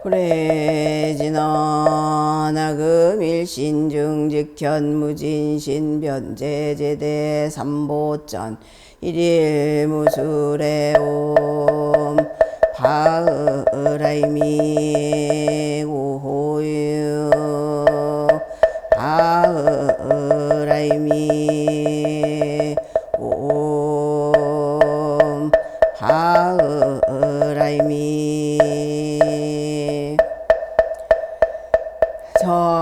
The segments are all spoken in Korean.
불해진어 나금일신증직현무진신 변제제대 삼보전 일일무술의 옴 바으라이미 오호유 바으라이미 옴 바으라이미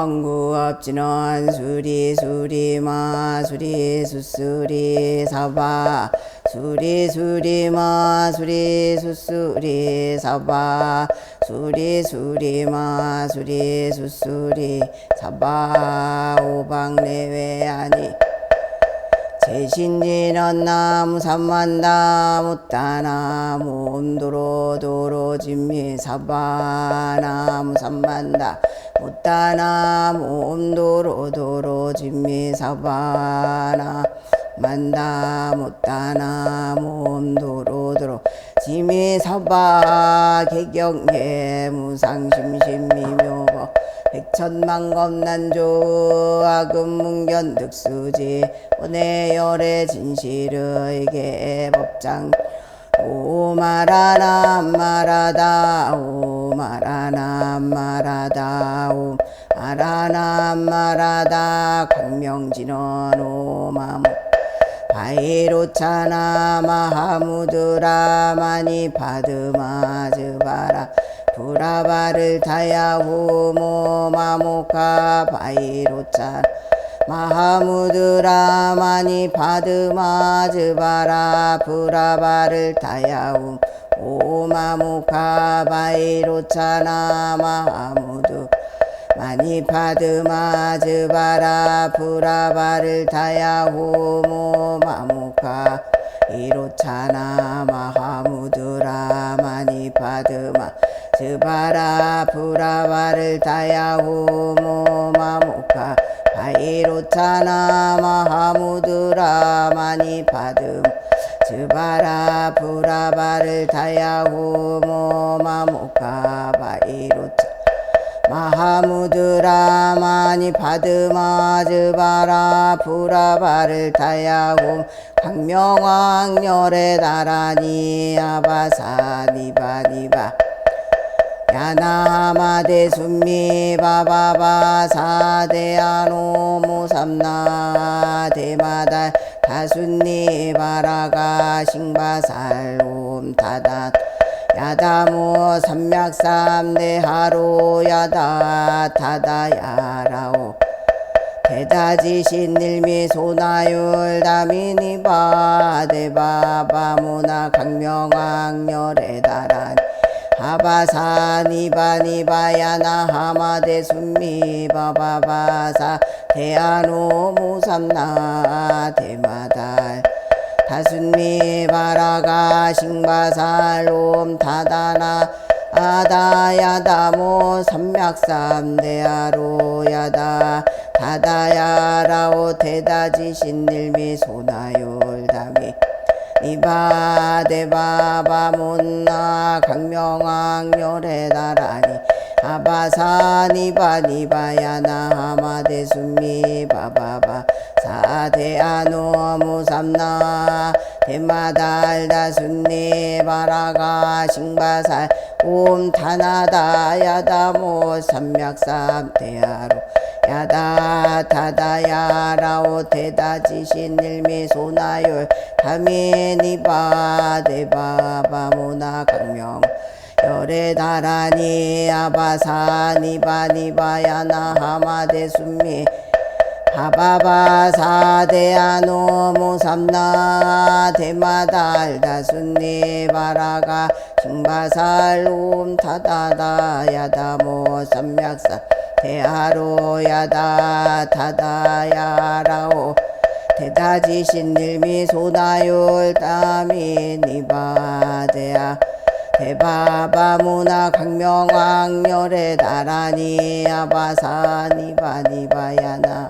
정구업진원 수리수리마 수리수수리 사바 수리수리마 수리수수리 사바 수리수리마 수리수수리 사바 오방내외아니 제신진언 나무 삼만다 못다나무 온도로도로 진미 사바 나무 삼만다 못다나무 온도로도로 진미 사바나 만다 못다나무 온도로도로 진미 사바 개경계 무상심심미묘법 백천만검난조 악음문견득수지 원해열의 진실의 법장 오마라나 마라다 오마라나 마라다 오마라나 마라다 광명진원 오마모 바이로차나 마하무드라 마니 파드마즈바라 브라바를 타야후 모마모카 바이로차 마하무드라 마니 파드마즈바라 브라바를 타야후 오마모카 바이로차나 마하무드 마니 파드마즈바라 브라바를 타야후 모마모카 이로차나 마하무드라 마니 파드마 즈바라 브라바를 타야후 모마모카 바이로차나 마하무드라 마니 파드마 즈바라 브라바를 타야후 모마모카 바이로차 마하무드라 마니 파드마 즈바라 브라바를 타야후 강명왕열에 다라니 아바사 니바니바 야나마데 순미 바바바 사대야노 모삼나 대마달 다순니 바라가 싱바살 옴타다 야다모 삼맥삼대하로 야다 타다야라오 대다지신일미 소나율 다미니바 대바바모나 강명왕열에 달하니 하바사니바니바야나 하마데 순미바바바사 대아노 무삼나 대마달 다순미바라가 싱바살롬 타다나 아다야다모 삼맥삼대아로 야다 다다야라오 대다지신일미 소나율다미 니바데바바몬나 강명왕열에 달하니 아바사니바니바야나 하마데순미 바바바 사대아노 무삼나 대마달다순니 바라가 싱바살 옴타나다 야다모 삼맥삼대하로 야다 타다야라오 대다지신일미 소나율 다미니바 대바바모나 강명 열에 달하니 아바사니바니바야나 하마데순미 바바바사대아노 모삼나 대마달다순니 바라가 싱바살 옴타다다 야다모 삼맥사 대하로 야다 타다야라오 대다지신일미 소나율 다미니바대야 대바바모나 강명왕열에 달하니 아바사니바니바야나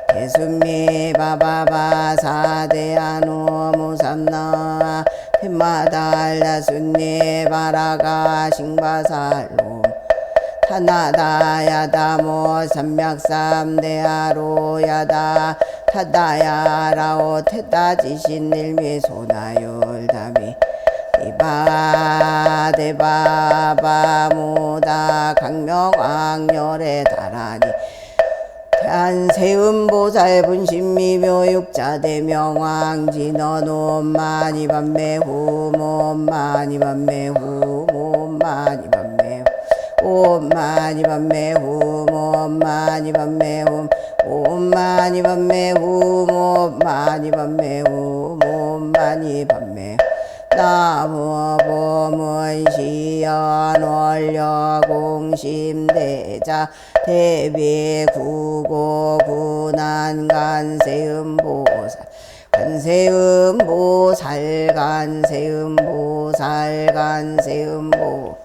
대순미 바바바 사대아노 모삼나 펜마달다순니 바라가 싱바살로 타나다야다모 삼맥삼대하로야다 타다야라오 테다지신일미소나율다미 이바대바바무다 강명왕열에 달하니 한세음보살 분신미묘육자대명왕진언옴마니반매후 몸마니반매후 몸마니반매후 옴마니반매후 몸마니반매후 옴마니반매후 몸마니반매후 몸마니반매후 나무범은시연원려공심대자 대비구고군안간세음보살 간세음보살 간세음보살 간세음보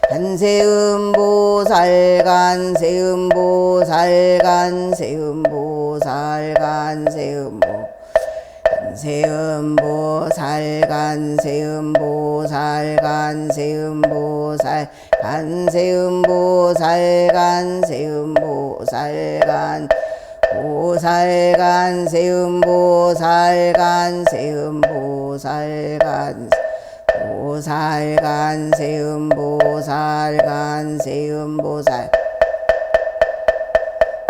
간세음보살 간세음보살 간세음보살 간세음보 간세음보살 간세음보살 간세음보살 간세음보살 간세음보살 간보살 간세음보살 간세음보살 간보살 간세음보살 간세음보살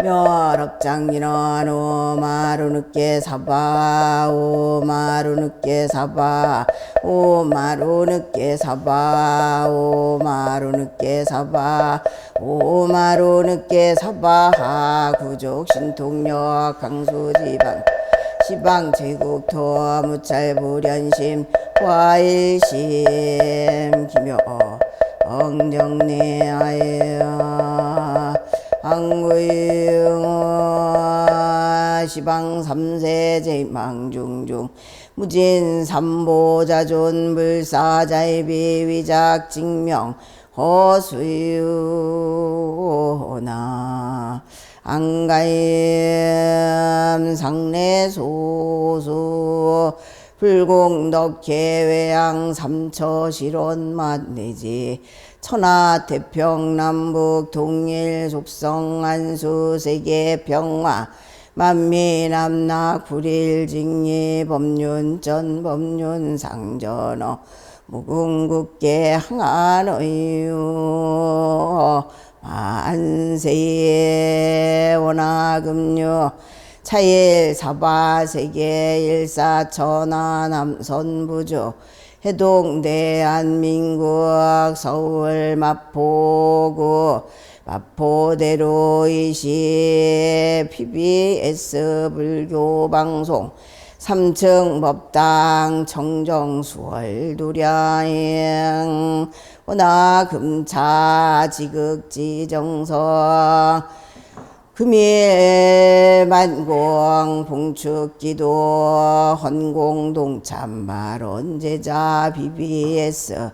멸업장인원 오마루늦게 사바 오마루늦게 사바 오마루늦게 사바 오마루늦게 사바 오마루늦게 사바 구족 신통력 강수지방 시방 제국토 무찰불연심 화일심 기묘 엉정내하여 항구용 시방 삼세 제망중중 무진 삼보자존 불사자이비 위작 증명 허수유나 안가임 상내소수 불공덕계외양 삼처실원 만내지 천하 태평 남북 통일 속성 안수 세계 평화 만미남락 불일 직리 법륜전 법륜 상전어 무궁국계 항안의유 만세에 원하금류 차일 사바 세계 일사천하 남선부주 해동 대한민국 서울 마포구 마포대로 20 PBS 불교방송 3층 법당 청정수월 두량행 원하금차 지극지정성 금일 만공 봉축기도 헌공동참말 제자 BBS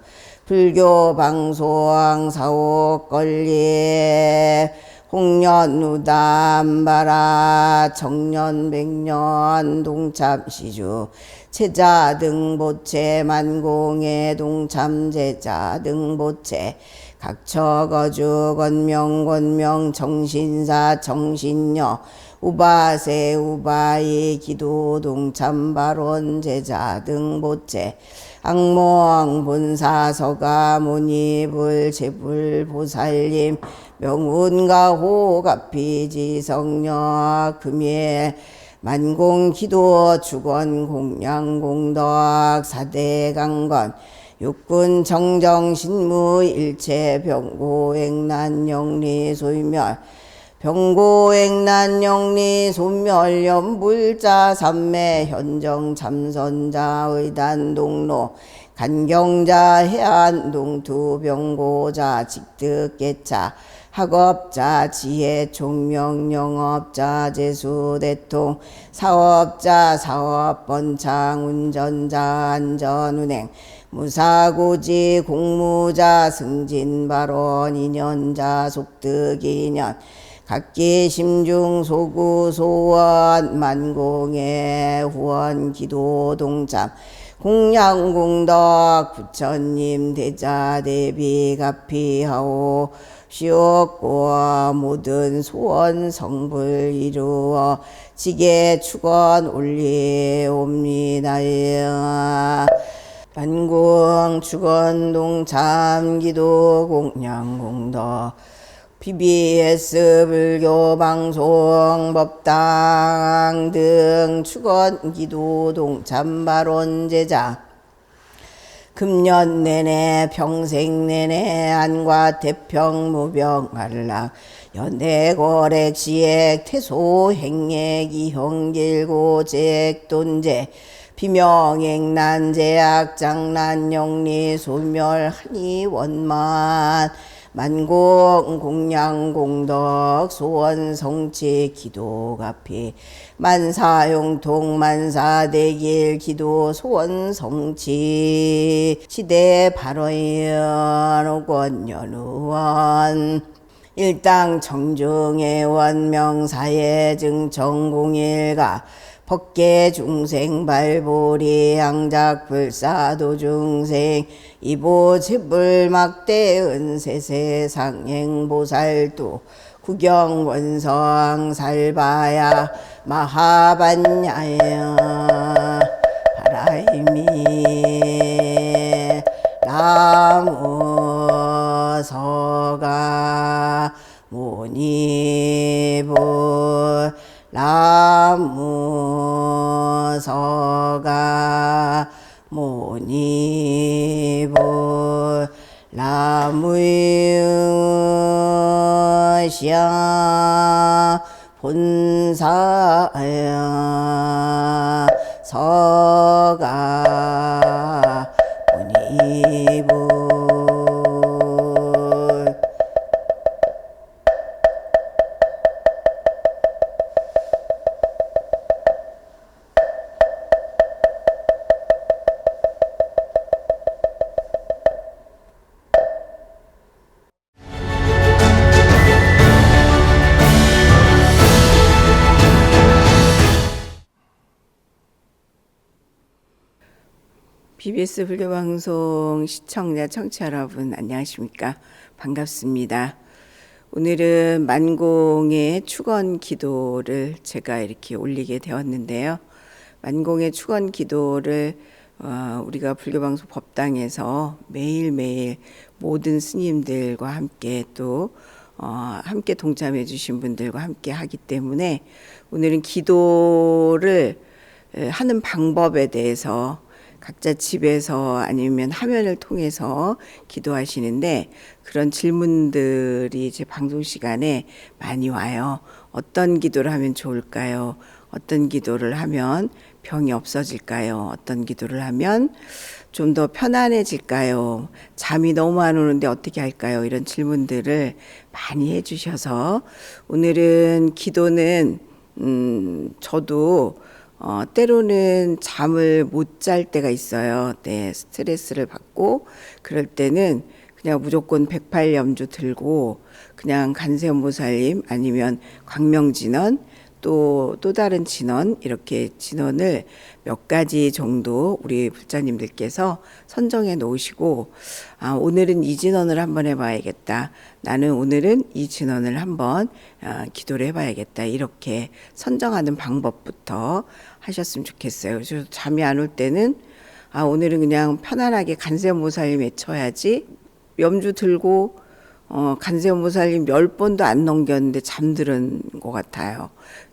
불교방송 사옥걸리 홍련누담바라 청년백년 동참시주 체자 등보체 만공의 동참제자 등보체 각처거주 건명 정신사 정신녀 우바세 우바이 기도 동참발원 제자 등보체 악몽 본사 서가 무니불 제불 보살님 명운가호 가피지 성녀 금일 만공 기도 주건 공양 공덕 사대강건 육군 정정 신무 일체 병고액난 영리 소멸 병고액난 영리 소멸 연불자 삼매 현정 참선자 의단 동로 간경자 해안동투 병고자 직득계차 학업자 지혜 총명 영업자 재수대통 사업자 사업 번창 운전자 안전운행 무사고지 공무자 승진발원 인연자 속득인연 각기 심중 소구 소원 만공의 후원 기도 동참 공양공덕 부처님 대자 대비 가피하오 시옵고 모든 소원 성불 이루어 지게 축원 올리옵니다. 만궁 축원동 참기도 공양공덕 BBS 불교 방송 법당 등 축원 기도 동참 발원 제자 금년 내내 평생 내내 안과 태평 무병 안락 연대거래 지액 태소 행액 이형길고 제액 돈제 비명액난 제약 장난 영리 소멸 한이 원만 만공 공양 공덕 소원 성취 기도 가피 만사용통 만사대길 기도 소원 성취 시대 발언 오권연우원 일당 청중회원 명사예 증정공일가 법계 중생 발보리 양작 불사도 중생 이보지불 막대 은세세 상행보살도 구경 원성 살바야 마하반야야 바라이미 나무서가 모니불 나무서가 모니불 나무유샤 본사야 서가 모니불 BBS 불교방송 시청자 청취자 여러분 안녕하십니까? 반갑습니다. 오늘은 만공의 축원 기도를 제가 이렇게 올리게 되었는데요. 만공의 축원 기도를 우리가 불교방송 법당에서 매일매일 모든 스님들과 함께 또 함께 동참해 주신 분들과 함께 하기 때문에 오늘은 기도를 하는 방법에 대해서 각자 집에서 아니면 화면을 통해서 기도하시는데 그런 질문들이 제 방송 시간에 많이 와요. 어떤 기도를 하면 좋을까요? 어떤 기도를 하면 병이 없어질까요? 어떤 기도를 하면 좀 더 편안해질까요? 잠이 너무 안 오는데 어떻게 할까요? 이런 질문들을 많이 해주셔서 오늘은 기도는 저도 때로는 잠을 못 잘 때가 있어요. 네, 스트레스를 받고 그럴 때는 그냥 무조건 108염주 들고 그냥 간세음보살님 아니면 광명진원 또 다른 진원 이렇게 진원을 몇 가지 정도 우리 불자님들께서 선정해 놓으시고 오늘은 이 진원을 한번 해봐야겠다. 나는 오늘은 이 진원을 한번 기도를 해봐야겠다. 이렇게 선정하는 방법부터 하셨으면 좋겠어요. 그래서 잠이 안 올 때는 오늘은 그냥 편안하게 간세음보살님 외쳐야지 염주 들고 간세음보살님 10번도 안 넘겼는데 잠드는 것 같아요.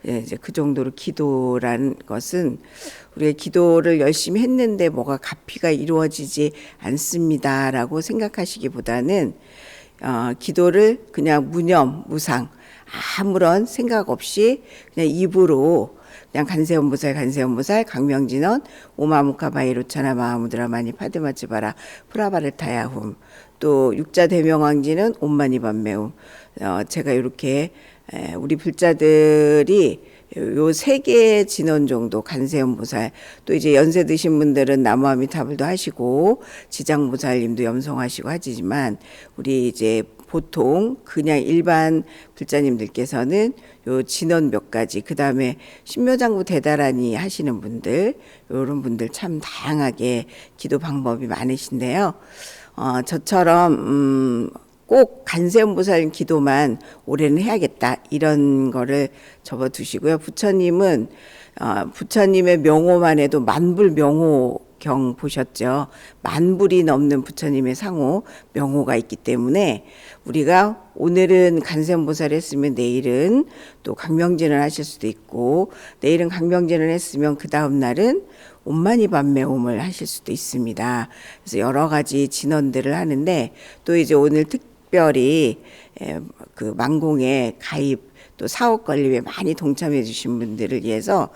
예, 이제 그 정도로 기도라는 것은 우리가 기도를 열심히 했는데 뭐가 가피가 이루어지지 않습니다라고 생각하시기보다는 기도를 그냥 무념, 무상 아무런 생각 없이 그냥 입으로 그냥 간세음보살 강명진원 오마무카바이로차나 마하무드라마니 파드마츠바라 프라바르타야훔 또 육자대명왕지는 옴마니반매움 제가 이렇게 우리 불자들이 요 세 개의 진원 정도 간세음보살 또 이제 연세 드신 분들은 나무아미타불도 하시고 지장보살님도 염송하시고 하지만 우리 이제 보통 그냥 일반 불자님들께서는 요 진원 몇 가지 그 다음에 신묘장구 대다라니 하시는 분들 요런 분들 참 다양하게 기도 방법이 많으신데요. 저처럼 꼭 간세음보살 기도만 올해는 해야겠다 이런 거를 접어두시고요. 부처님은 부처님의 명호만 해도 만불 명호경 보셨죠. 만불이 넘는 부처님의 상호 명호가 있기 때문에 우리가 오늘은 간세음보살 했으면 내일은 또 강명진을 하실 수도 있고, 내일은 강명진을 했으면 그 다음 날은 옴마니밤메옴을 하실 수도 있습니다. 그래서 여러 가지 진원들을 하는데, 또 이제 오늘 특별히 그 만공에 가입 또 사업 건립에 많이 동참해 주신 분들을 위해서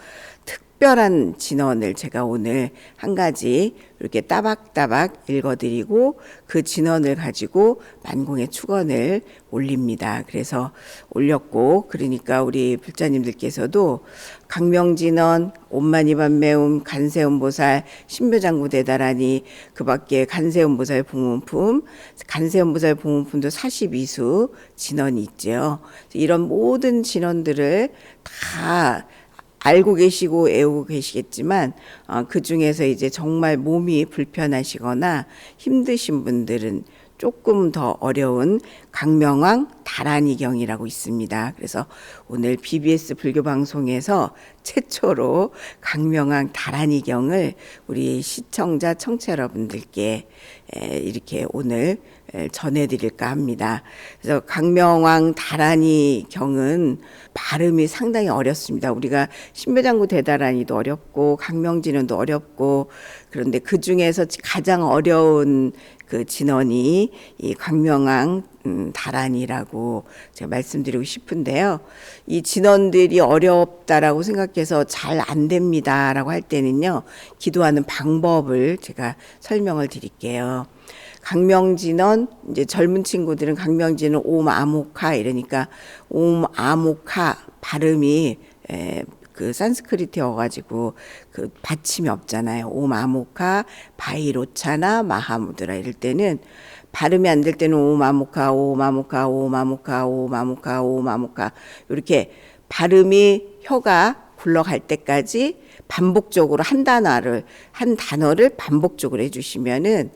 특별한 진원을 제가 오늘 한 가지 이렇게 따박따박 읽어드리고 그 진원을 가지고 만공의 축원을 올립니다. 그래서 올렸고, 그러니까 우리 불자님들께서도 강명진원, 옴마니밤매움, 간세음보살, 신묘장구대다라니, 그 밖에 간세음보살 봉헌품, 간세음보살 봉헌품도 42수 진원이 있죠. 이런 모든 진원들을 다 알고 계시고 애우고 계시겠지만 그 중에서 이제 정말 몸이 불편하시거나 힘드신 분들은 조금 더 어려운 강명왕 다란이경이라고 있습니다. 그래서 오늘 BBS 불교 방송에서 최초로 강명왕 다란이경을 우리 시청자 청취자 여러분들께 이렇게 오늘 전해드릴까 합니다. 그래서 강명왕 다란이경은 발음이 상당히 어렵습니다. 우리가 신묘장구 대다란이도 어렵고 강명진원도 어렵고, 그런데 그 중에서 가장 어려운 그 진원이 이 강명왕 다란이라고 제가 말씀드리고 싶은데요. 이 진원들이 어렵다라고 생각해서 잘 안 됩니다라고 할 때는요, 기도하는 방법을 제가 설명을 드릴게요. 강명진원, 이제 젊은 친구들은 강명진원 옴 아모카 이러니까 옴 아모카 발음이 그 산스크리트여가지고 그 받침이 없잖아요. 옴 아모카 바이로차나 마하무드라 이럴 때는 발음이 안 될 때는 옴 아모카 옴 아모카 옴 아모카 옴 아모카 옴 아모카 이렇게 발음이 혀가 굴러갈 때까지 반복적으로 한 단어를 반복적으로 해주시면은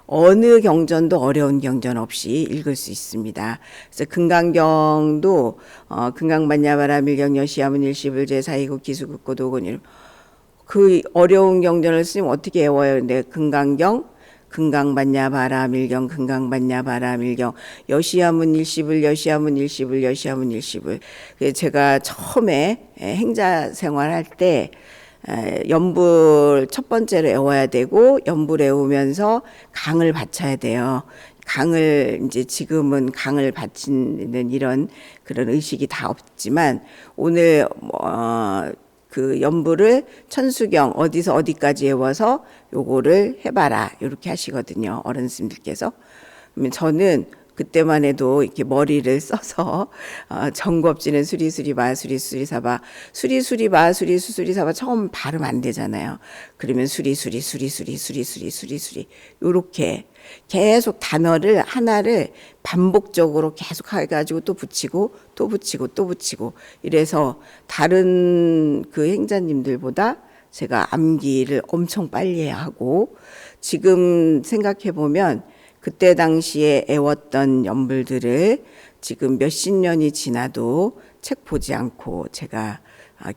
어느 경전도 어려운 경전 없이 읽을 수 있습니다. 그래서 금강경도 금강반야바라밀경 여시야문 일시불제 사이국 기수국고 도곤 그 어려운 경전을 쓰면 어떻게 외워요? 근데 금강경 금강반야바라밀경 금강반야바라밀경 여시야문 일시불 여시야문 일시불 여시야문 일시불. 제가 처음에 행자 생활할 때 연불 첫 번째로 외워야 되고, 연불 외우면서 강을 바쳐야 돼요. 강을 이제 지금은 강을 바치는 이런 그런 의식이 다 없지만, 오늘 그 연불을 천수경 어디서 어디까지 외워서 요거를 해봐라 이렇게 하시거든요, 어른스님들께서. 그러면 저는 그때만 해도 이렇게 머리를 써서 정겁지는 수리수리 마수리 수리사바 수리수리 마수리 수수리 사바 처음 발음 안 되잖아요. 그러면 수리수리 수리수리 수리수리 수리수리 요렇게 계속 단어를 하나를 반복적으로 계속 해가지고 또 붙이고 또 붙이고 또 붙이고, 이래서 다른 그 행자님들보다 제가 암기를 엄청 빨리 해야 하고, 지금 생각해 보면 그때 당시에 애웠던 연불들을 지금 몇십 년이 지나도 책 보지 않고 제가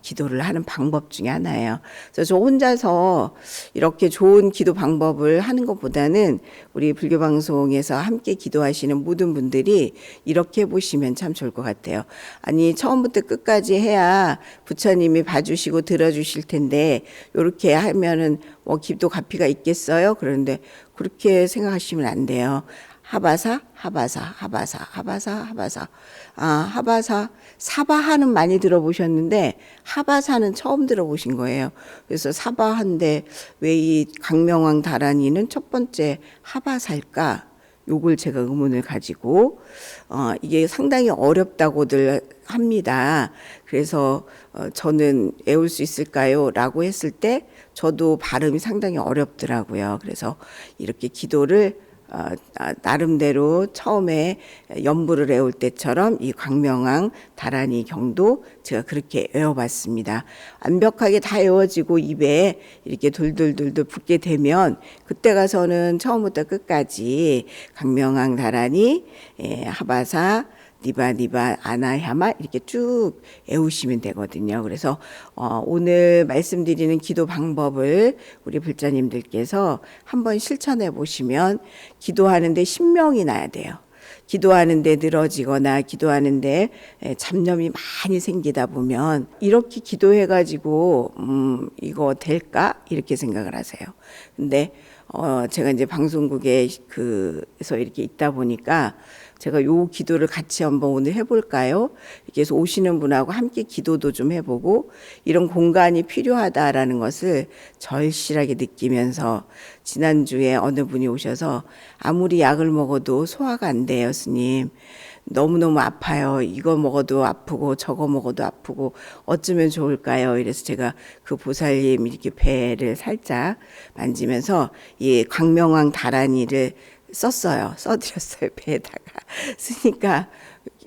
기도를 하는 방법 중에 하나예요. 그래서 저 혼자서 이렇게 좋은 기도 방법을 하는 것보다는 우리 불교 방송에서 함께 기도하시는 모든 분들이 이렇게 해보시면 참 좋을 것 같아요. 아니, 처음부터 끝까지 해야 부처님이 봐주시고 들어주실 텐데 이렇게 하면은 뭐 기도 가피가 있겠어요? 그런데 그렇게 생각하시면 안 돼요. 하바사, 하바사, 하바사, 하바사, 하바사. 하바사, 사바하는 많이 들어보셨는데 하바사는 처음 들어보신 거예요. 그래서 사바한데 왜 이 강명왕 다란이는 첫 번째 하바사일까? 요걸 제가 의문을 가지고 이게 상당히 어렵다고들 합니다. 그래서 저는 외울 수 있을까요? 라고 했을 때 저도 발음이 상당히 어렵더라고요. 그래서 이렇게 기도를 나름대로 처음에 연부를 외울 때처럼 이 광명왕 다란이 경도 제가 그렇게 외워봤습니다. 완벽하게 다 외워지고 입에 이렇게 돌돌돌돌 붙게 되면 그때 가서는 처음부터 끝까지 광명왕 다란이, 하바사, 니바 아나야마 이렇게 쭉 외우시면 되거든요. 그래서 오늘 말씀드리는 기도 방법을 우리 불자님들께서 한번 실천해 보시면 기도하는데 신명이 나야 돼요. 기도하는데 늘어지거나 기도하는데 잡념이 많이 생기다 보면 이렇게 기도해가지고 이거 될까? 이렇게 생각을 하세요. 근데 제가 이제 방송국에 그래서 이렇게 있다 보니까 제가 요 기도를 같이 한번 오늘 해볼까요? 이렇게 해서 오시는 분하고 함께 기도도 좀 해보고 이런 공간이 필요하다라는 것을 절실하게 느끼면서 지난주에 어느 분이 오셔서 아무리 약을 먹어도 소화가 안 돼요, 스님. 너무너무 아파요. 이거 먹어도 아프고 저거 먹어도 아프고 어쩌면 좋을까요? 이래서 제가 그 보살님 이렇게 배를 살짝 만지면서 이 광명왕 다란이를 써드렸어요. 배에다가. 쓰니까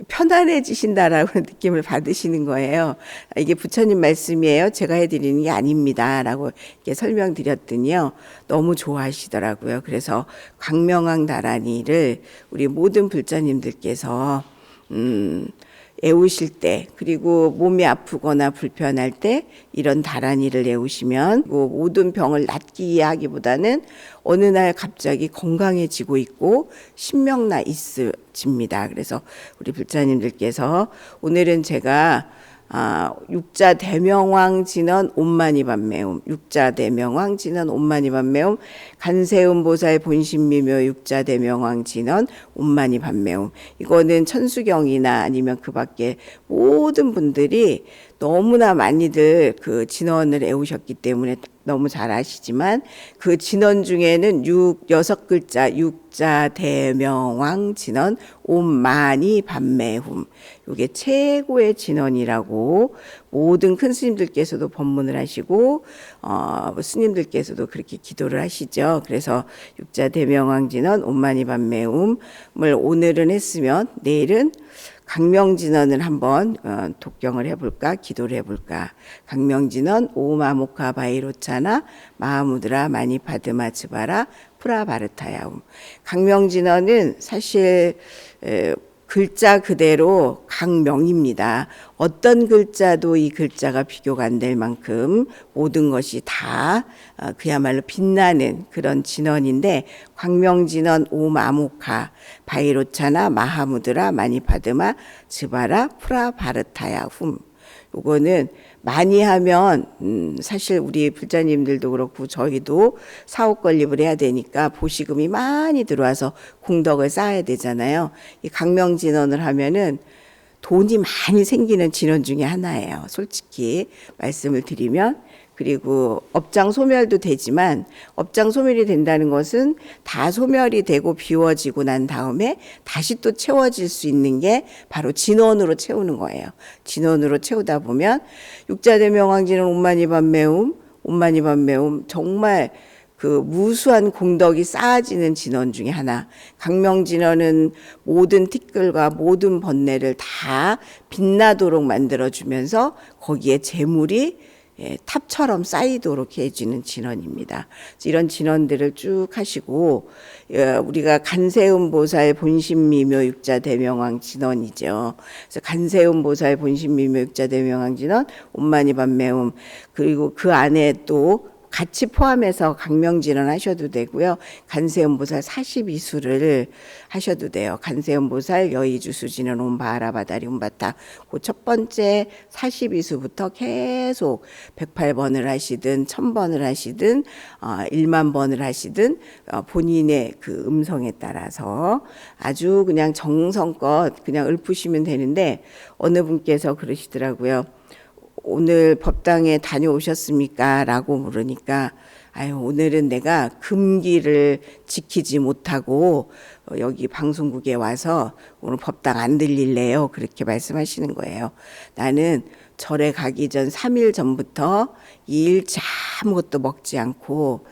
편안해지신다라고 느낌을 받으시는 거예요. 이게 부처님 말씀이에요. 제가 해드리는 게 아닙니다. 라고 이렇게 설명드렸더니요. 너무 좋아하시더라고요. 그래서 광명왕 다란이를 우리 모든 불자님들께서 애우실 때 그리고 몸이 아프거나 불편할 때 이런 다란이를 애우시면 모든 병을 낫기 하기보다는 어느 날 갑자기 건강해지고 있고 신명나 있으십니다. 그래서 우리 불자님들께서 오늘은 제가 육자 대명왕 진언 옴마니 반매움, 육자 대명왕 진언 옴마니 반매움, 간세음 보살 본심미묘 육자 대명왕 진언 옴마니 반매움. 이거는 천수경이나 아니면 그 밖에 모든 분들이 너무나 많이들 그 진언을 애우셨기 때문에 너무 잘 아시지만 그 진언 중에는 여섯 글자 육자 대명왕 진언 옴마니 반매움, 이게 최고의 진언이라고 모든 큰 스님들께서도 법문을 하시고 스님들께서도 그렇게 기도를 하시죠. 그래서 육자 대명왕 진언 옴마니 반매움을 오늘은 했으면 내일은 강명진언을 한번 독경을 해볼까, 기도를 해볼까. 강명진언 오마모카 바이로차나 마하무드라 마니파드마 츠바라 프라바르타야움. 강명진언은 사실 글자 그대로 강명입니다. 어떤 글자도 이 글자가 비교가 안 될 만큼 모든 것이 다 그야말로 빛나는 그런 진언인데, 광명진언 오마모카 바이로차나 마하무드라 마니파드마 즈바라 프라바르타야 훔. 요거는 많이 하면 사실 우리 불자님들도 그렇고 저희도 사업 건립을 해야 되니까 보시금이 많이 들어와서 공덕을 쌓아야 되잖아요. 이 강명진언을 하면은 돈이 많이 생기는 진언 중에 하나예요. 솔직히 말씀을 드리면. 그리고 업장 소멸도 되지만 업장 소멸이 된다는 것은 다 소멸이 되고 비워지고 난 다음에 다시 또 채워질 수 있는 게 바로 진원으로 채우는 거예요. 진원으로 채우다 보면 육자대명왕진은 옴마니반매움 정말 그 무수한 공덕이 쌓아지는 진원 중에 하나. 강명진언은 모든 티끌과 모든 번뇌를 다 빛나도록 만들어주면서 거기에 재물이 탑처럼 쌓이도록 해주는 진언입니다. 이런 진언들을 쭉 하시고 우리가 간세음 보살 본심미묘 육자 대명왕 진언이죠. 그래서 간세음 보살 본심미묘 육자 대명왕 진언 옴마니 반매움, 그리고 그 안에 또 같이 포함해서 강명진언 하셔도 되고요. 간세음보살 42수를 하셔도 돼요. 간세음보살 여의주수진언 옴바하라바다리 옴바타, 그 첫 번째 42수부터 계속 108번을 하시든 1000번을 하시든 1만 번을 하시든 본인의 그 음성에 따라서 아주 그냥 정성껏 그냥 읊으시면 되는데, 어느 분께서 그러시더라고요. 오늘 법당에 다녀오셨습니까? 라고 물으니까 오늘은 내가 금기를 지키지 못하고 여기 방송국에 와서 오늘 법당 안 들릴래요? 그렇게 말씀하시는 거예요. 나는 절에 가기 전 3일 전부터 2일째 아무것도 먹지 않고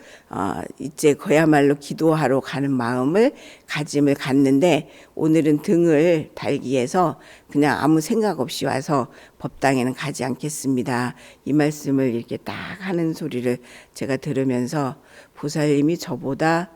이제 그야말로 기도하러 가는 마음을 가짐을 갔는데, 오늘은 등을 달기 위해서 그냥 아무 생각 없이 와서 법당에는 가지 않겠습니다. 이 말씀을 이렇게 딱 하는 소리를 제가 들으면서 보살님이 저보다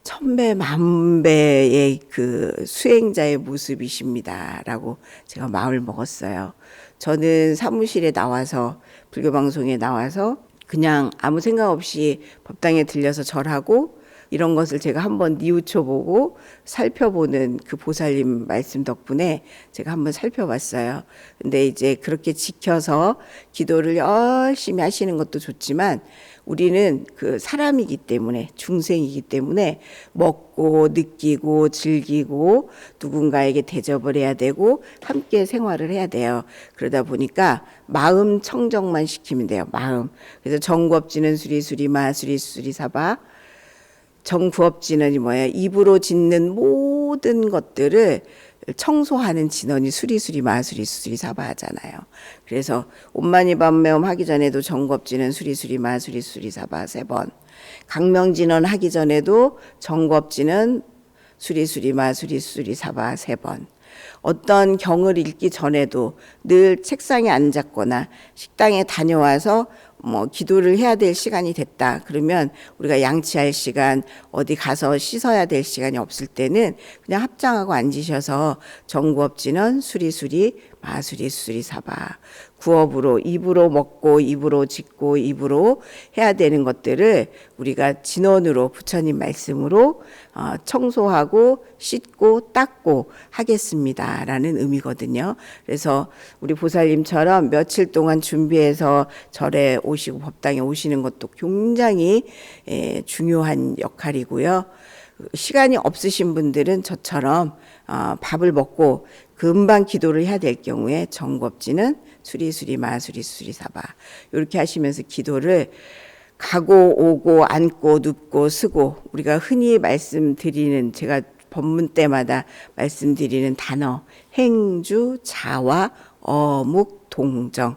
1000배 만배의 그 수행자의 모습이십니다라고 제가 마음을 먹었어요. 저는 사무실에 나와서, 불교방송에 나와서 그냥 아무 생각 없이 법당에 들려서 절하고 이런 것을 제가 한번 뉘우쳐보고 살펴보는 그 보살님 말씀 덕분에 제가 한번 살펴봤어요. 근데 이제 그렇게 지켜서 기도를 열심히 하시는 것도 좋지만, 우리는 그 사람이기 때문에, 중생이기 때문에 먹고 느끼고 즐기고 누군가에게 대접을 해야 되고 함께 생활을 해야 돼요. 그러다 보니까 마음 청정만 시키면 돼요. 마음. 그래서 정구업지는 수리수리마 수리수리사바. 정구업지는 뭐예요? 입으로 짓는 모든 것들을 청소하는 진언이 수리수리 마수리 수리 사바 하잖아요. 그래서 온만이 반매옴 하기 전에도 정구업지는 수리수리 마수리 수리 사바 3번, 강명진언 하기 전에도 정구업지는 수리수리 마수리 수리 사바 3번, 어떤 경을 읽기 전에도 늘 책상에 앉았거나 식당에 다녀와서 기도를 해야 될 시간이 됐다 그러면, 우리가 양치할 시간, 어디 가서 씻어야 될 시간이 없을 때는 그냥 합장하고 앉으셔서 정구업지는 수리수리 마수리 수리 사바, 구업으로, 입으로 먹고 입으로 짓고 입으로 해야 되는 것들을 우리가 진언으로, 부처님 말씀으로 청소하고 씻고 닦고 하겠습니다 라는 의미거든요. 그래서 우리 보살님처럼 며칠 동안 준비해서 절에 오시고 법당에 오시는 것도 굉장히 중요한 역할이고요. 시간이 없으신 분들은 저처럼 밥을 먹고 금방 기도를 해야 될 경우에 정구업지는 수리수리 마수리 수리사바 이렇게 하시면서 기도를 가고 오고 앉고 눕고 쓰고, 우리가 흔히 말씀드리는, 제가 법문 때마다 말씀드리는 단어 행주 자와 어묵 동정,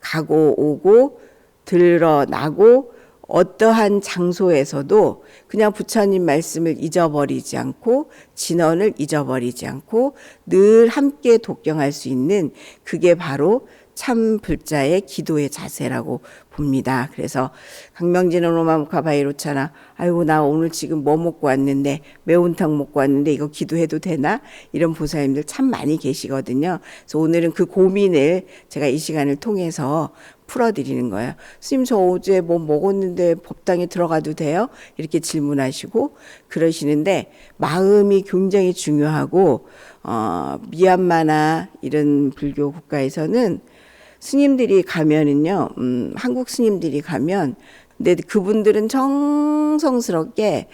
가고 오고 드러나고 어떠한 장소에서도 그냥 부처님 말씀을 잊어버리지 않고 진언을 잊어버리지 않고 늘 함께 독경할 수 있는, 그게 바로 참 불자의 기도의 자세라고 봅니다. 그래서 강명진은 오마무카바이로차나, 아이고 나 오늘 지금 뭐 먹고 왔는데, 매운탕 먹고 왔는데 이거 기도해도 되나? 이런 보살님들 참 많이 계시거든요. 그래서 오늘은 그 고민을 제가 이 시간을 통해서 풀어드리는 거예요. 스님, 저 어제 뭐 먹었는데 법당에 들어가도 돼요? 이렇게 질문하시고 그러시는데, 마음이 굉장히 중요하고, 미얀마나 이런 불교 국가에서는 스님들이 가면은요, 한국 스님들이 가면, 근데 그분들은 정성스럽게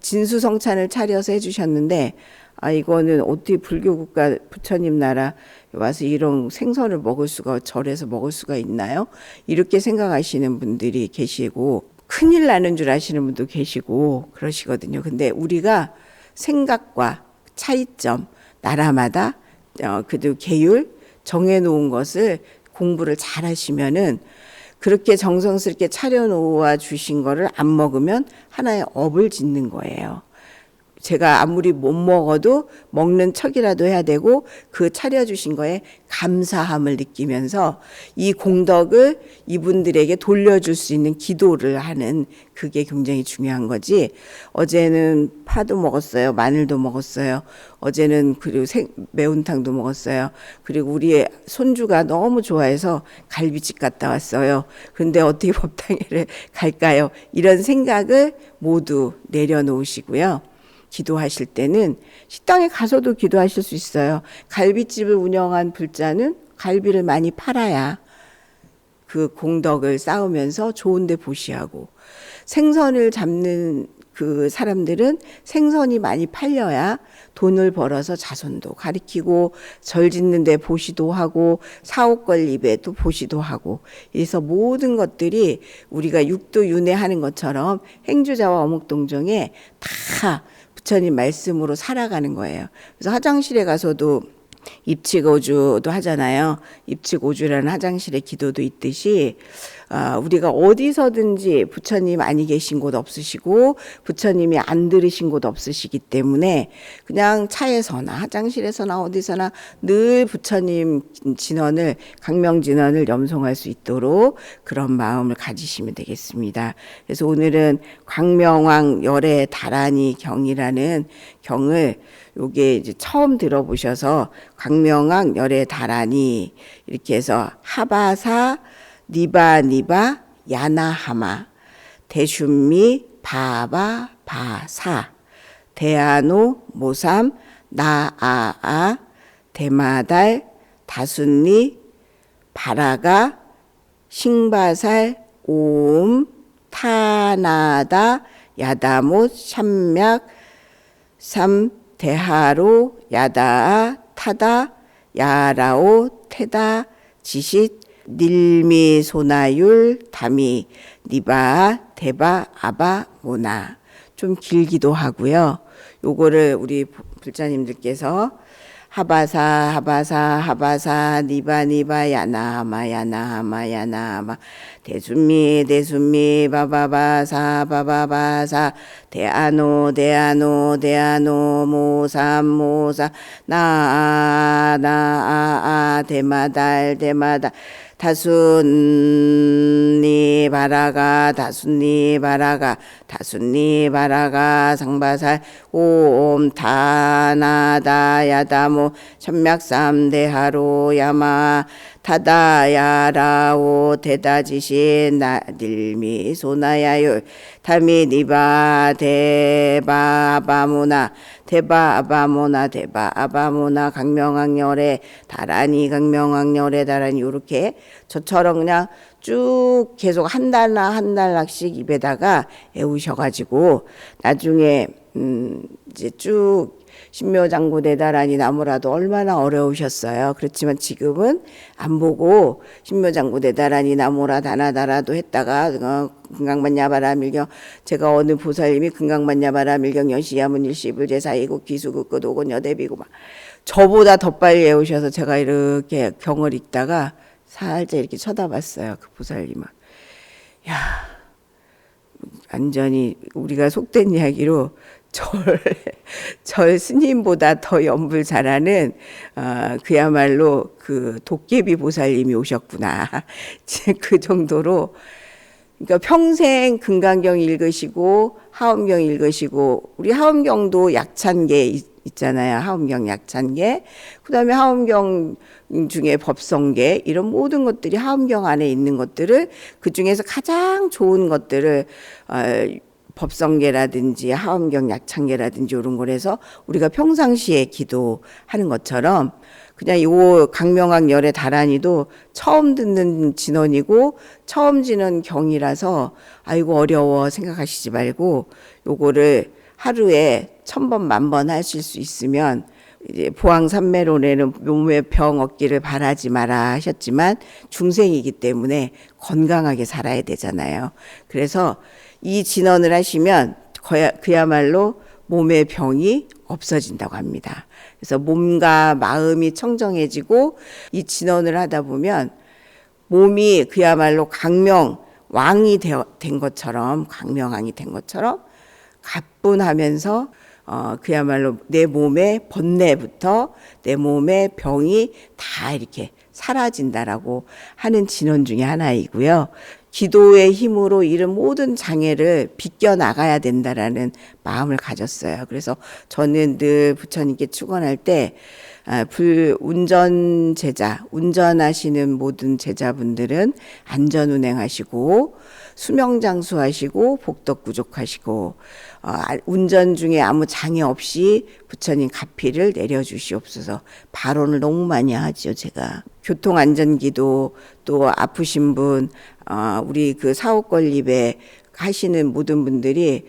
진수성찬을 차려서 해주셨는데, 이거는 어떻게 불교 국가 부처님 나라 와서 이런 생선을 먹을 수가, 절에서 먹을 수가 있나요? 이렇게 생각하시는 분들이 계시고, 큰일 나는 줄 아시는 분도 계시고 그러시거든요. 근데 우리가 생각과 차이점, 나라마다 그래도 계율 정해놓은 것을 공부를 잘 하시면은, 그렇게 정성스럽게 차려놓아 주신 거를 안 먹으면 하나의 업을 짓는 거예요. 제가 아무리 못 먹어도 먹는 척이라도 해야 되고, 그 차려주신 거에 감사함을 느끼면서 이 공덕을 이분들에게 돌려줄 수 있는 기도를 하는, 그게 굉장히 중요한 거지. 어제는 파도 먹었어요. 마늘도 먹었어요. 어제는 그리고 매운탕도 먹었어요. 그리고 우리 손주가 너무 좋아해서 갈비집 갔다 왔어요. 그런데 어떻게 법당에를 갈까요? 이런 생각을 모두 내려놓으시고요. 기도하실 때는 식당에 가서도 기도하실 수 있어요. 갈비집을 운영한 불자는 갈비를 많이 팔아야 그 공덕을 쌓으면서 좋은 데 보시하고, 생선을 잡는 그 사람들은 생선이 많이 팔려야 돈을 벌어서 자손도 가리키고 절 짓는 데 보시도 하고 사옥걸 입에도 보시도 하고, 그래서 모든 것들이 우리가 육도윤회하는 것처럼 행주자와 어묵동정에 다 부처님 말씀으로 살아가는 거예요. 그래서 화장실에 가서도 입칙오주도 하잖아요. 입칙오주라는 화장실의 기도도 있듯이 우리가 어디서든지 부처님 아니 계신 곳 없으시고 부처님이 안 들으신 곳 없으시기 때문에 그냥 차에서나 화장실에서나 어디서나 늘 부처님 진언을 강명진언을 염송할 수 있도록 그런 마음을 가지시면 되겠습니다. 그래서 오늘은 광명왕 열애 다란이 경이라는 경을 요게 이제 처음 들어보셔서 광명왕 열애 다란이 이렇게 해서 하바사 니바니바 야나하마 대슌미 바바 바사 대아노 모삼 나아아 대마달 다순니 바라가 싱바살 오음 타나다 야다못 샴맥 삼 대하로 야다아 타다 야라오 테다 지싯 닐미 소나율 다미 니바 대바 아바 모나. 좀 길기도 하고요. 요거를 우리 불자님들께서 하바사 하바사 하바사 니바 니바 야나하마 야나하마 야나하마 대순미 대순미 바바바사 바바바사 대아노 대아노 대아노 모삼 모사 나아 나아아 대마달 대마달 다순니 바라가 다순니 바라가 다순니 바라가 상바살 오옴 타나다 야다모 천맥삼대하로 야마 타다야라오 대다지시 나딜미 소나야율 타미니바 대바바모나 대바아바모나 대바아바모나 강명왕열에 다란이 강명왕열에 다란이 요렇게 저처럼 그냥 쭉 계속 한 달락씩 입에다가 애우셔가지고 나중에 이제 쭉 신묘장구 대다란이 나무라도 얼마나 어려우셨어요. 그렇지만 지금은 안 보고 신묘장구 대다란이 나무라 다나다라도 했다가 금강만야바라 밀경 제가 어느 보살님이 금강만야바라 밀경 연시야문 일시불 제사이고 기수극끝 오곤 여대비고 막 저보다 더 빨리 외우셔서 제가 이렇게 경을 읽다가 살짝 이렇게 쳐다봤어요. 그 보살님은. 야, 완전히 우리가 속된 이야기로 절 스님보다 더 연불 잘하는 그야말로 그 도깨비 보살님이 오셨구나. 그 정도로 그러니까 평생 금강경 읽으시고 하엄경 읽으시고 우리 하엄경도 약찬계 있잖아요. 하엄경 약찬계. 그다음에 하엄경 중에 법성계 이런 모든 것들이 하엄경 안에 있는 것들을 그중에서 가장 좋은 것들을 법성계라든지 하엄경 약창계라든지 이런 걸 해서 우리가 평상시에 기도하는 것처럼 그냥 요 강명왕 열애 다란이도 처음 듣는 진언이고 처음 지는 경이라서 아이고 어려워 생각하시지 말고 요거를 하루에 1000번 10,000번 하실 수 있으면 이제 보왕산매론에는 몸에 병 얻기를 바라지 마라 하셨지만 중생이기 때문에 건강하게 살아야 되잖아요. 그래서 이 진언을 하시면 그야말로 몸의 병이 없어진다고 합니다. 그래서 몸과 마음이 청정해지고 이 진언을 하다 보면 몸이 그야말로 강명왕이 된 것처럼 강명왕이 된 것처럼 가뿐하면서 그야말로 내 몸의 번뇌부터 내 몸의 병이 다 이렇게 사라진다라고 하는 진언 중에 하나이고요. 기도의 힘으로 이런 모든 장애를 비껴나가야 된다라는 마음을 가졌어요. 그래서 저는 늘 부처님께 축원할 때 운전 제자, 운전하시는 모든 제자분들은 안전운행하시고 수명장수하시고 복덕구족하시고 운전 중에 아무 장애 없이 부처님 가피를 내려주시옵소서. 발언을 너무 많이 하죠. 제가 교통안전기도 또 아프신 분 우리 그 사옥건립에 하시는 모든 분들이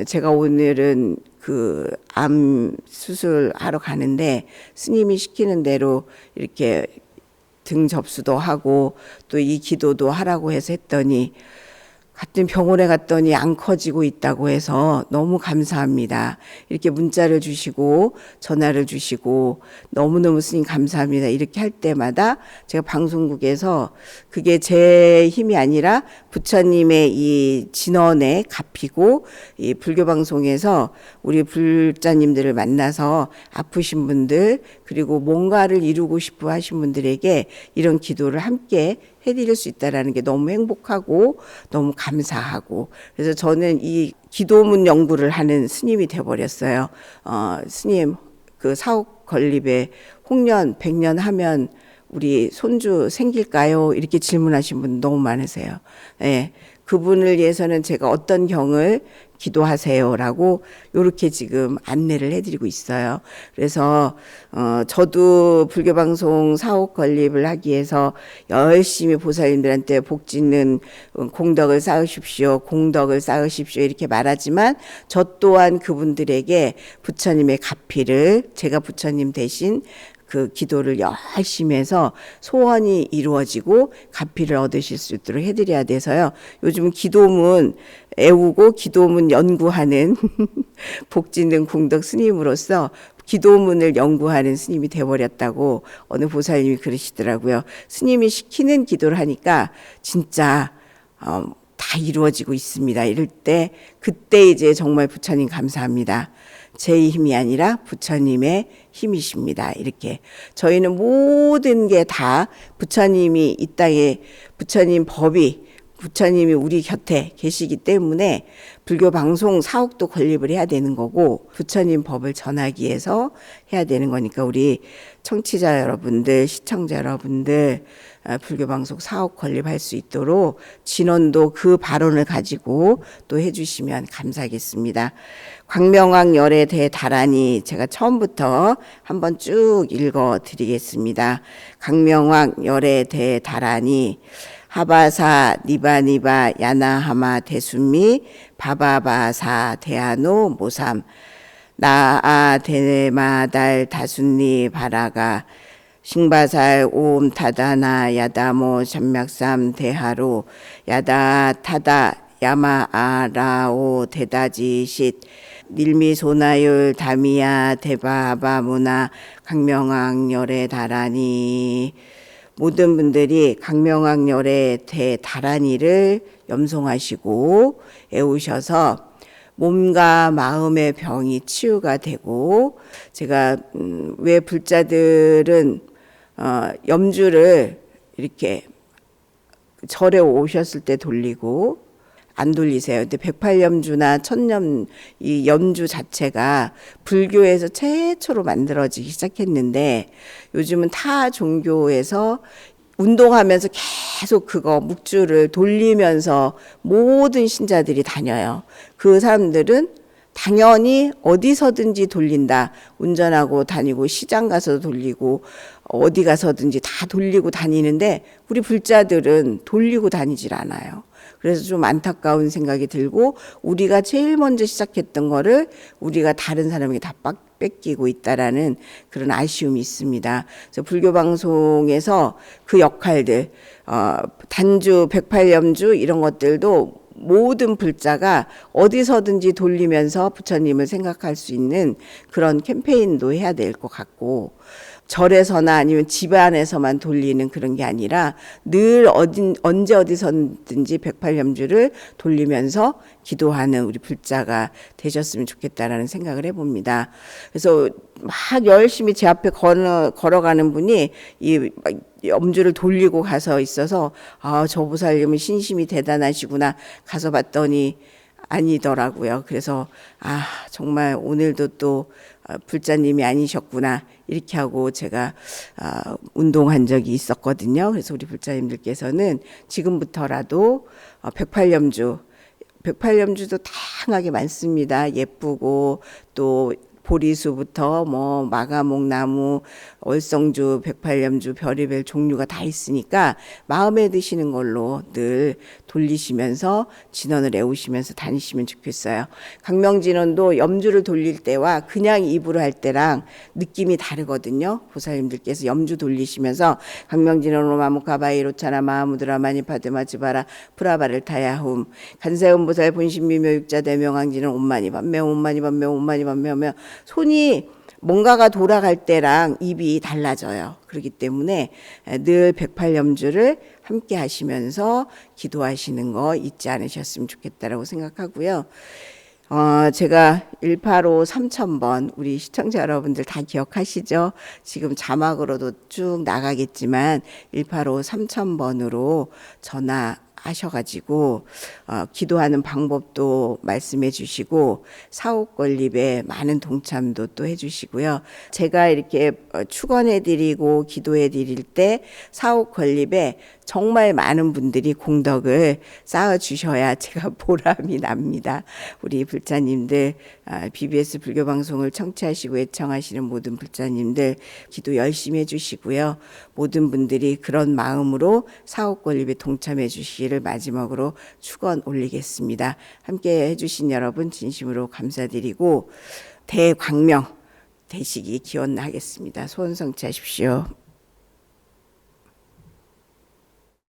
제가 오늘은 그 암 수술하러 가는데 스님이 시키는 대로 이렇게 등 접수도 하고 또 이 기도도 하라고 해서 했더니 같은 병원에 갔더니 안 커지고 있다고 해서 너무 감사합니다. 이렇게 문자를 주시고 전화를 주시고 너무너무 스님 감사합니다. 이렇게 할 때마다 제가 방송국에서 그게 제 힘이 아니라 부처님의 이 진언에 갚이고 이 불교 방송에서 우리 불자님들을 만나서 아프신 분들 그리고 뭔가를 이루고 싶어 하신 분들에게 이런 기도를 함께 해드릴 수 있다라는 게 너무 행복하고 너무 감사하고 그래서 저는 이 기도문 연구를 하는 스님이 돼버렸어요. 스님 그 사옥 건립에 홍련 100년 하면 우리 손주 생길까요? 이렇게 질문하신 분 너무 많으세요. 예. 그분을 위해서는 제가 어떤 경을 기도하세요라고 이렇게 지금 안내를 해드리고 있어요. 그래서 저도 불교방송 사옥 건립을 하기 위해서 열심히 보살님들한테 복 짓는 공덕을 쌓으십시오. 공덕을 쌓으십시오. 이렇게 말하지만 저 또한 그분들에게 부처님의 가피를 제가 부처님 대신 그 기도를 열심히 해서 소원이 이루어지고 가피를 얻으실 수 있도록 해드려야 돼서요. 요즘은 기도문 애우고 기도문 연구하는 복짓는 공덕 스님으로서 기도문을 연구하는 스님이 돼버렸다고 어느 보살님이 그러시더라고요. 스님이 시키는 기도를 하니까 진짜 다 이루어지고 있습니다. 이럴 때 그때 이제 정말 부처님 감사합니다. 제 힘이 아니라 부처님의 힘이십니다. 이렇게 저희는 모든 게 다 부처님이 이 땅에 부처님 법이 부처님이 우리 곁에 계시기 때문에 불교 방송 사옥도 건립을 해야 되는 거고 부처님 법을 전하기 위해서 해야 되는 거니까 우리 청취자 여러분들 시청자 여러분들 불교 방송 사옥 건립할 수 있도록 진원도 그 발언을 가지고 또 해주시면 감사하겠습니다. 광명왕 열에 대다라니 제가 처음부터 한번 쭉 읽어 드리겠습니다. 광명왕 열에 대다라니 하바사 니바니바 야나하마 대순미 바바바사 대하노 모삼 나아 데마달 다순니 바라가 싱바살 옴 타다나 야다모 참맥삼 대하로 야다 타다 야마아라오 대다지쉿 닐미소나율 다미야 대바바무나 강명왕 열에 달하니 모든 분들이 강명왕 열에 대다라니를 염송하시고 애우셔서 몸과 마음의 병이 치유가 되고 제가 왜 불자들은 염주를 이렇게 절에 오셨을 때 돌리고 안 돌리세요. 근데 108염주나 천염 이 염주 자체가 불교에서 최초로 만들어지기 시작했는데 요즘은 타 종교에서 운동하면서 계속 그거 묵주를 돌리면서 모든 신자들이 다녀요. 그 사람들은 당연히 어디서든지 돌린다. 운전하고 다니고 시장 가서 돌리고 어디 가서든지 다 돌리고 다니는데 우리 불자들은 돌리고 다니질 않아요. 그래서 좀 안타까운 생각이 들고 우리가 제일 먼저 시작했던 거를 우리가 다른 사람에게 다 뺏기고 있다라는 그런 아쉬움이 있습니다. 그래서 불교 방송에서 그 역할들 단주 108염주 이런 것들도 모든 불자가 어디서든지 돌리면서 부처님을 생각할 수 있는 그런 캠페인도 해야 될 것 같고 절에서나 아니면 집안에서만 돌리는 그런 게 아니라 늘 언제 어디서든지 108염주를 돌리면서 기도하는 우리 불자가 되셨으면 좋겠다라는 생각을 해봅니다. 그래서 막 열심히 제 앞에 걸어가는 분이 이 염주를 돌리고 가서 있어서 저 보살님은 신심이 대단하시구나 가서 봤더니 아니더라고요. 그래서 정말 오늘도 또 불자님이 아니셨구나 이렇게 하고 제가 운동한 적이 있었거든요. 그래서 우리 불자님들께서는 지금부터라도 108염주도 다양하게 많습니다. 예쁘고 또 보리수부터 뭐 마가목나무, 얼성주, 백팔염주, 별의별 종류가 다 있으니까 마음에 드시는 걸로 늘 돌리시면서 진원을 애우시면서 다니시면 좋겠어요. 강명진원도 염주를 돌릴 때와 그냥 입으로 할 때랑 느낌이 다르거든요. 보살님들께서 염주 돌리시면서 강명진원으로 마무카바이로차나 마하무드라 마니파드마지바라 프라바를 타야훔 간세음 보살 본신미묘 육자 대명왕지는 옴마니 반명 옴마니 반명 옴마니 반명하며 손이 뭔가가 돌아갈 때랑 입이 달라져요. 그렇기 때문에 늘 108염주를 함께 하시면서 기도하시는 거 잊지 않으셨으면 좋겠다라고 생각하고요. 제가 185 3000번 우리 시청자 여러분들 다 기억하시죠? 지금 자막으로도 쭉 나가겠지만 185 3000번으로 전화하셔가지고 기도하는 방법도 말씀해 주시고 사옥건립에 많은 동참도 또 해주시고요. 제가 이렇게 축원해 드리고 기도해 드릴 때 사옥건립에 정말 많은 분들이 공덕을 쌓아 주셔야 제가 보람이 납니다. 우리 불자님들, BBS 불교방송을 청취하시고 애청하시는 모든 불자님들 기도 열심히 해주시고요. 모든 분들이 그런 마음으로 사옥건립에 동참해 주시기를 마지막으로 축원 올리겠습니다. 함께 해주신 여러분 진심으로 감사드리고 대광명 되시기 기원하겠습니다. 소원 성취하십시오.